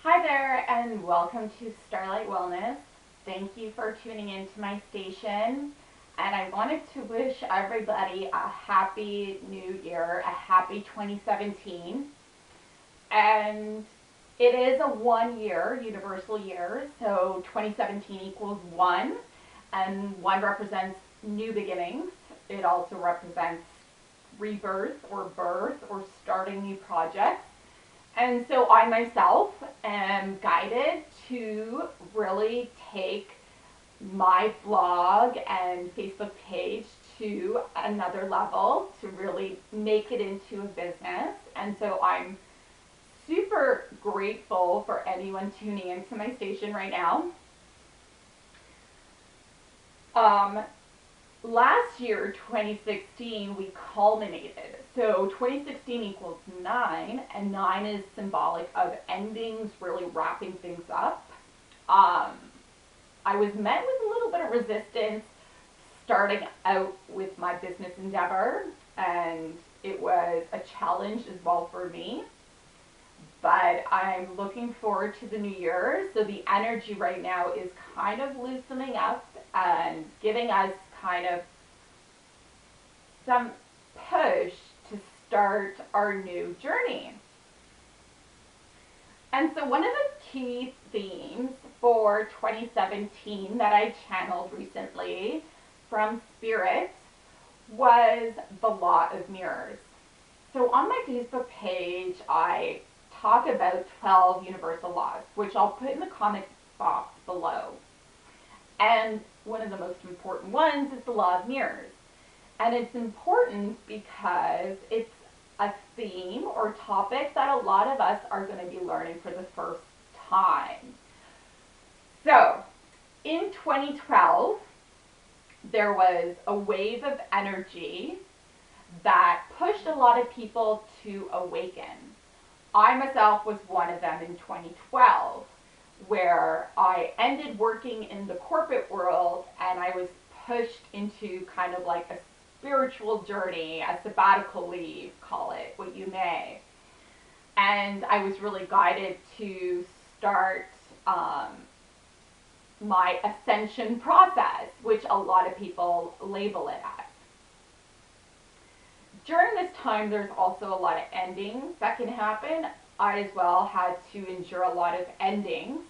Hi there and welcome to Starlight Wellness. Thank you for tuning into my station, and I wanted to wish everybody a happy new year, a happy 2017. And it is a 1 year universal year, so 2017 equals 1, and 1 represents new beginnings. It also represents rebirth or birth or starting new projects. And so I myself am guided to really take my blog and Facebook page to another level, to really make it into a business. And so I'm super grateful for anyone tuning into my station right now. Last year, 2016, we culminated. So 2016 equals 9, and 9 is symbolic of endings, really wrapping things up. I was met with a little bit of resistance starting out with my business endeavor, and it was a challenge as well for me. But I'm looking forward to the new year. So the energy right now is kind of loosening up and giving us kind of some push to start our new journey. And so one of the key themes for 2017 that I channeled recently from Spirit was the law of mirrors. So on my Facebook page, I talk about 12 universal laws, which I'll put in the comment box below. And one of the most important ones is the law of mirrors. And it's important because it's a theme or topic that a lot of us are going to be learning for the first time. So, in 2012, there was a wave of energy that pushed a lot of people to awaken. I myself was one of them in 2012, where I ended working in the corporate world and I was pushed into kind of like a spiritual journey, a sabbatical leave, call it what you may. And I was really guided to start my ascension process, which a lot of people label it as. During this time, there's also a lot of endings that can happen. I as well had to endure a lot of endings.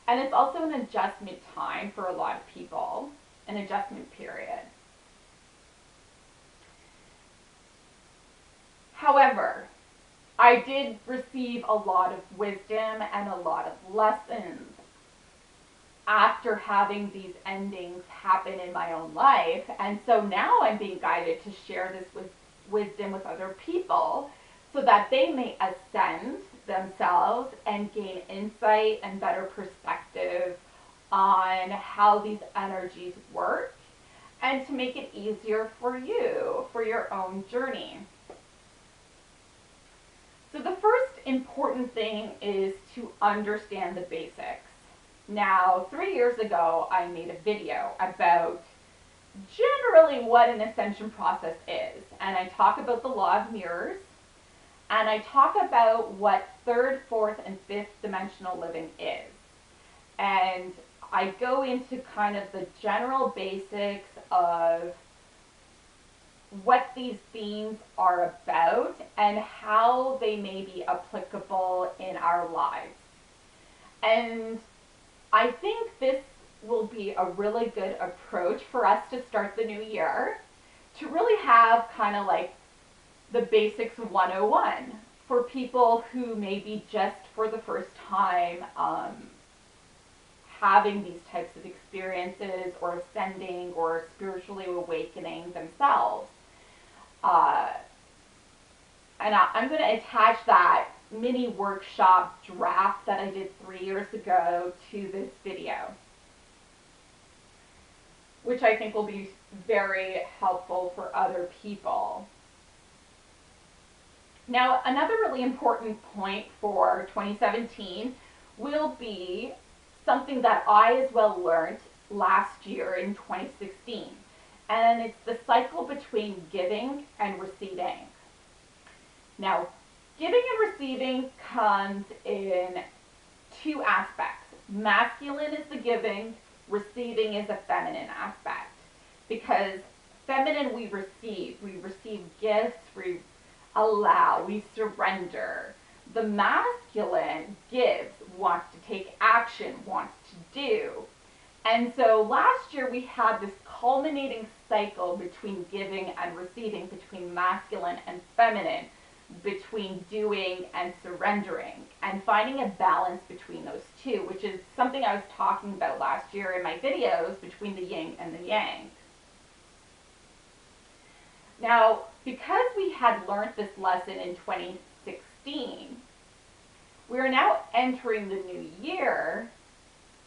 And it's also an adjustment time for a lot of people, an adjustment period. However, I did receive a lot of wisdom and a lot of lessons after having these endings happen in my own life. And so now I'm being guided to share this wisdom with other people so that they may ascend themselves and gain insight and better perspective on how these energies work, and to make it easier for you for your own journey. So the first important thing is to understand the basics. Now, 3 years ago, I made a video about generally what an ascension process is. And I talk about the law of mirrors, and I talk about what third, fourth, and fifth dimensional living is. And I go into kind of the general basics of what these themes are about and how they may be applicable in our lives. And I think this will be a really good approach for us to start the new year, to really have kind of like the basics 101 for people who may be just for the first time having these types of experiences or ascending or spiritually awakening themselves. And I'm going to attach that mini workshop draft that I did 3 years ago to this video, which I think will be very helpful for other people. Now, another really important point for 2017 will be something that I as well learned last year in 2016. And it's the cycle between giving and receiving. Now, giving and receiving comes in two aspects. Masculine is the giving, receiving is the feminine aspect. Because feminine, we receive gifts, we allow, we surrender. The masculine gives, wants to take action, wants to do. And so last year we had this culminating cycle between giving and receiving, between masculine and feminine, between doing and surrendering, and finding a balance between those two, which is something I was talking about last year in my videos, between the yin and the yang. Now, because we had learned this lesson in 2016, we are now entering the new year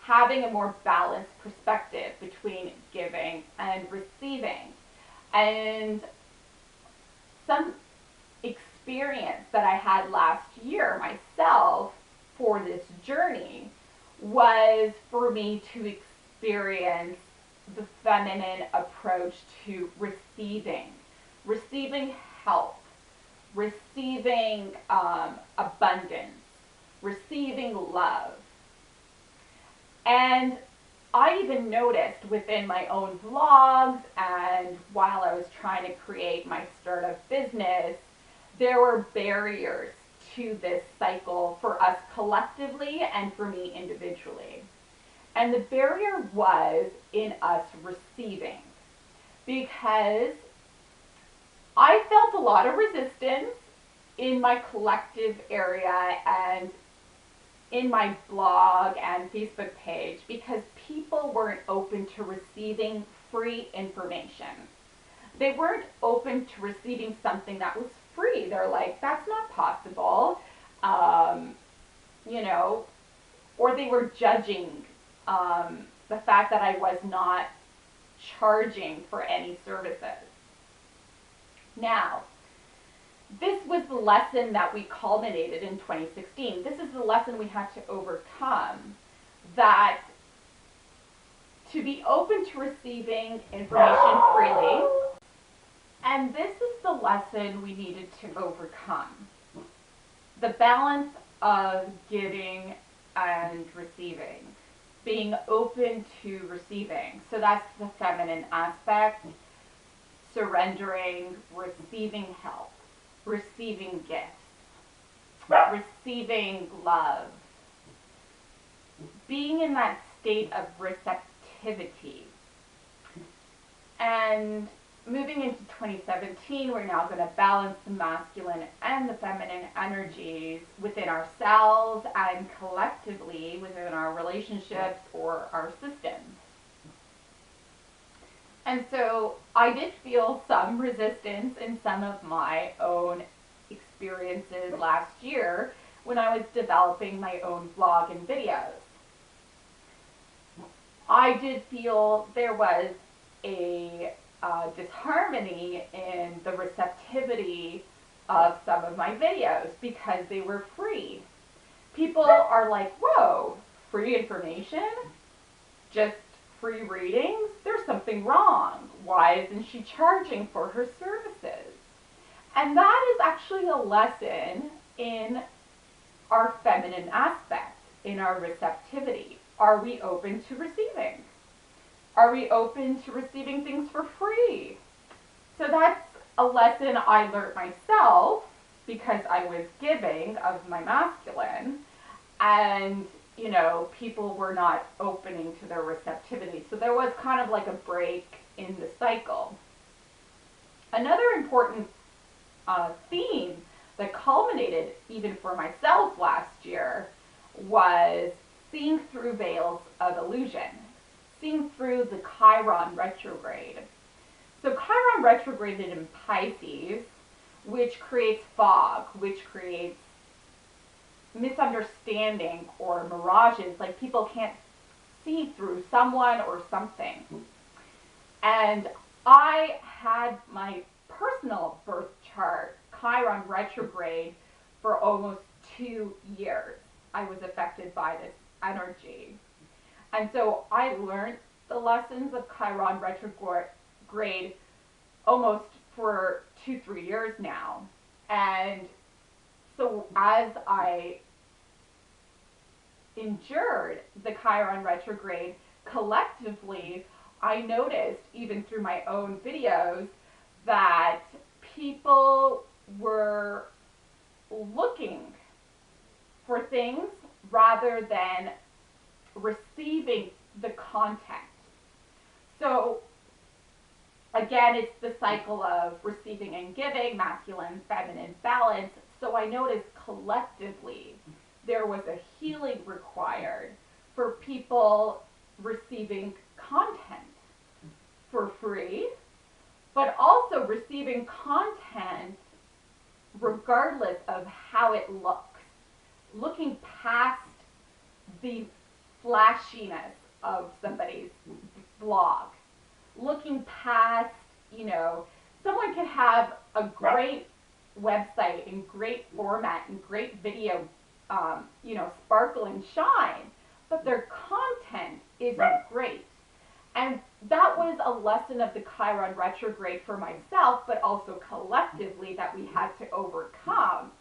having a more balanced perspective between giving and receiving. And some experience that I had last year myself for this journey was for me to experience the feminine approach to receiving help, receiving abundance, receiving love. And I even noticed within my own vlogs and while I was trying to create my startup business, there were barriers to this cycle for us collectively and for me individually. And the barrier was in us receiving, because I felt a lot of resistance in my collective area and in my blog and Facebook page, because people weren't open to receiving free information. They weren't open to receiving something that was free. They're like, that's not possible, you know, or they were judging the fact that I was not charging for any services. Now, this was the lesson that we culminated in 2016. This is the lesson we had to overcome, that to be open to receiving information freely, and this is the lesson we needed to overcome. The balance of giving and receiving, being open to receiving. So that's the feminine aspect, surrendering, receiving help, receiving gifts, receiving love, being in that state of receptivity. And moving into 2017, we're now going to balance the masculine and the feminine energies within ourselves and collectively within our relationships or our systems. And so I did feel some resistance in some of my own experiences last year when I was developing my own vlog and videos. I did feel there was a disharmony in the receptivity of some of my videos because they were free. People are like, whoa, free information? Just free readings? There's something wrong. Why isn't she charging for her services? And that is actually a lesson in our feminine aspect, in our receptivity. Are we open to receiving? Are we open to receiving things for free? So that's a lesson I learned myself because I was giving of my masculine, and you know, people were not opening to their receptivity. So there was kind of like a break in the cycle. Another important theme that culminated even for myself last year was seeing through veils of illusion, seeing through the Chiron retrograde. So Chiron retrograded in Pisces, which creates fog, which creates misunderstanding or mirages, like people can't see through someone or something. And I had my personal birth chart, Chiron retrograde, for almost 2 years. I was affected by this energy. And so I learned the lessons of Chiron retrograde almost for 2-3 years now. And so as I endured the Chiron retrograde collectively, I noticed, even through my own videos, that people were looking for things rather than receiving the content. So again, it's the cycle of receiving and giving, masculine, feminine balance. So I noticed collectively there was a healing required for people receiving content for free, but also receiving content regardless of how it looks, looking past the flashiness of somebody's blog, looking past, someone could have a great website and great format and great video, sparkle and shine, but their content isn't great. And that was a lesson of the Chiron retrograde for myself, but also collectively that we had to overcome.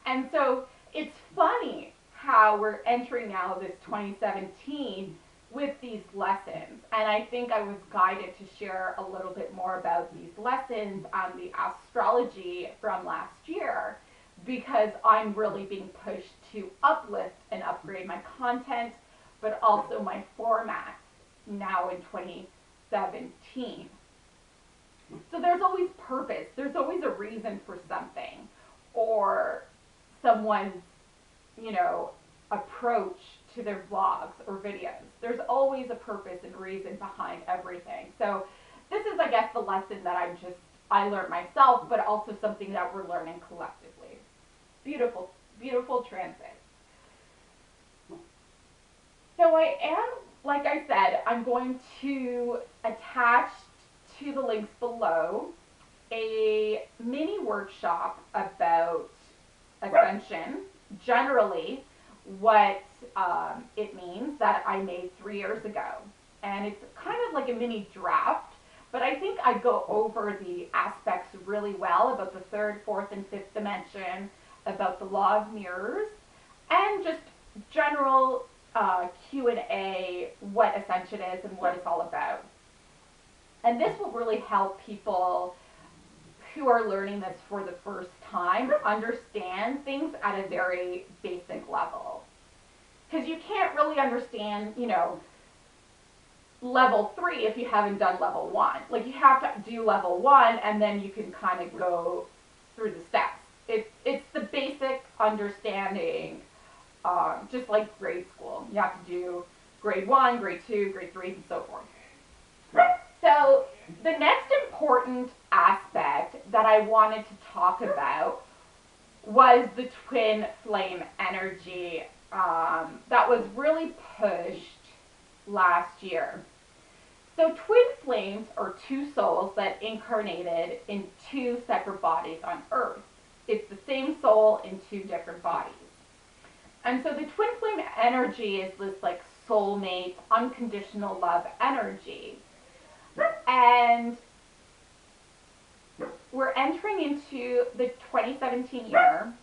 And so it's funny how we're entering now this 2017 with these lessons. And I think I was guided to share a little bit more about these lessons on the astrology from last year, because I'm really being pushed to uplift and upgrade my content, but also my format now in 2017. So there's always purpose. There's always a reason for something, or someone's, approach to their vlogs or videos. There's always a purpose and reason behind everything. So this is, I guess, the lesson that I learned myself, but also something that we're learning collectively. Beautiful, beautiful transit. So I am, like I said, I'm going to attach to the links below a mini workshop about ascension, generally what it means, that I made 3 years ago. And it's kind of like a mini draft, but I think I go over the aspects really well about the 3rd, 4th, and 5th dimension, about the law of mirrors, and just general Q&A, what ascension is and what it's all about. And this will really help people who are learning this for the first time understand things at a very basic level. Because you can't really understand, level 3 if you haven't done level 1. Like, you have to do level 1 and then you can kind of go through the steps. It's the basic understanding, just like grade school. You have to do grade 1, grade 2, grade 3, and so forth. So the next important aspect that I wanted to talk about was the twin flame energy that was really pushed last year. So twin flames are 2 souls that incarnated in 2 separate bodies on Earth. It's the same soul in 2 different bodies. And so the twin flame energy is this like soulmate, unconditional love energy. And we're entering into the 2017 year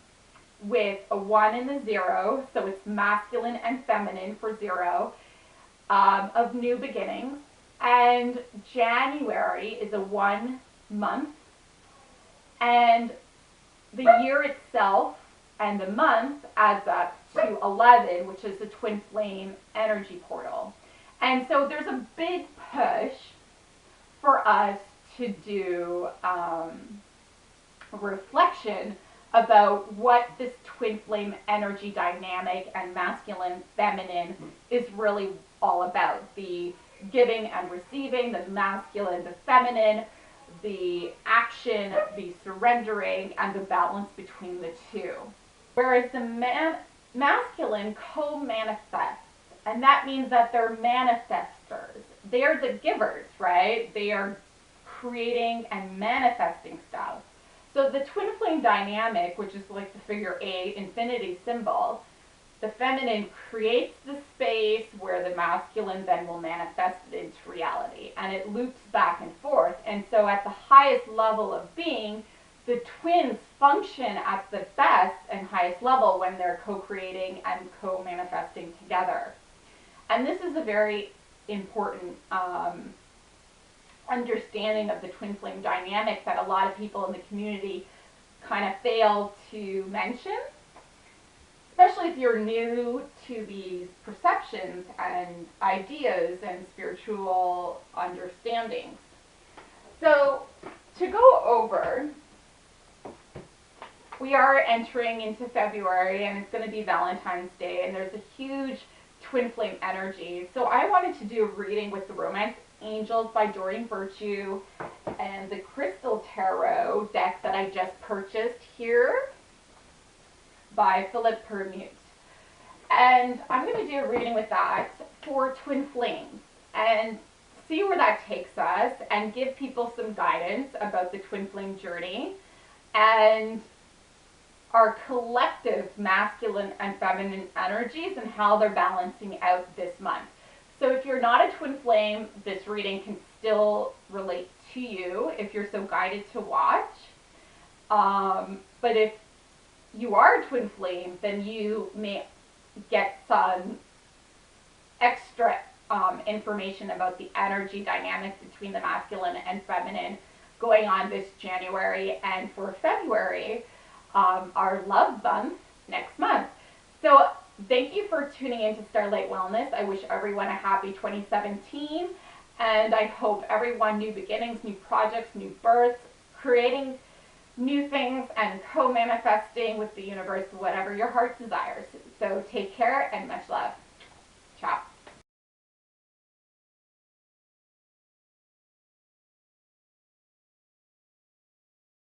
with a 1 and a 0, so it's masculine and feminine for 0, of new beginnings. And January is a 1 month, and the year itself and the month adds up to 11, which is the twin flame energy portal. And so there's a big push for us to do a reflection about what this twin flame energy dynamic and masculine feminine is really all about. The giving and receiving, the masculine, the feminine, the action, the surrendering, and the balance between the 2. Whereas the masculine co-manifests, and that means that they're manifestors. They're the givers, right? They are creating and manifesting stuff. So the twin flame dynamic, which is like the figure 8 infinity symbol, the feminine creates the space where the masculine then will manifest it into reality. And it loops back and forth. And so at the highest level of being, the twins function at the best and highest level when they're co-creating and co-manifesting together. And this is a very important understanding of the twin flame dynamic that a lot of people in the community kind of fail to mention, especially if you're new to these perceptions and ideas and spiritual understandings. So to go over, we are entering into February and it's going to be Valentine's Day, and there's a huge twin flame energy. So I wanted to do a reading with the Romance Angels by Doreen Virtue and the Crystal Tarot deck that I just purchased here by Philip Permute. And I'm going to do a reading with that for twin flames and see where that takes us and give people some guidance about the twin flame journey and our collective masculine and feminine energies and how they're balancing out this month. So if you're not a twin flame, this reading can still relate to you if you're so guided to watch. But if you are a twin flame, then you may get some extra information about the energy dynamics between the masculine and feminine going on this January and for February, our love month next month. So thank you for tuning in to Starlight Wellness. I wish everyone a happy 2017, and I hope everyone new beginnings, new projects, new births, creating new things and co-manifesting with the universe, whatever your heart desires. So take care and much love. Ciao.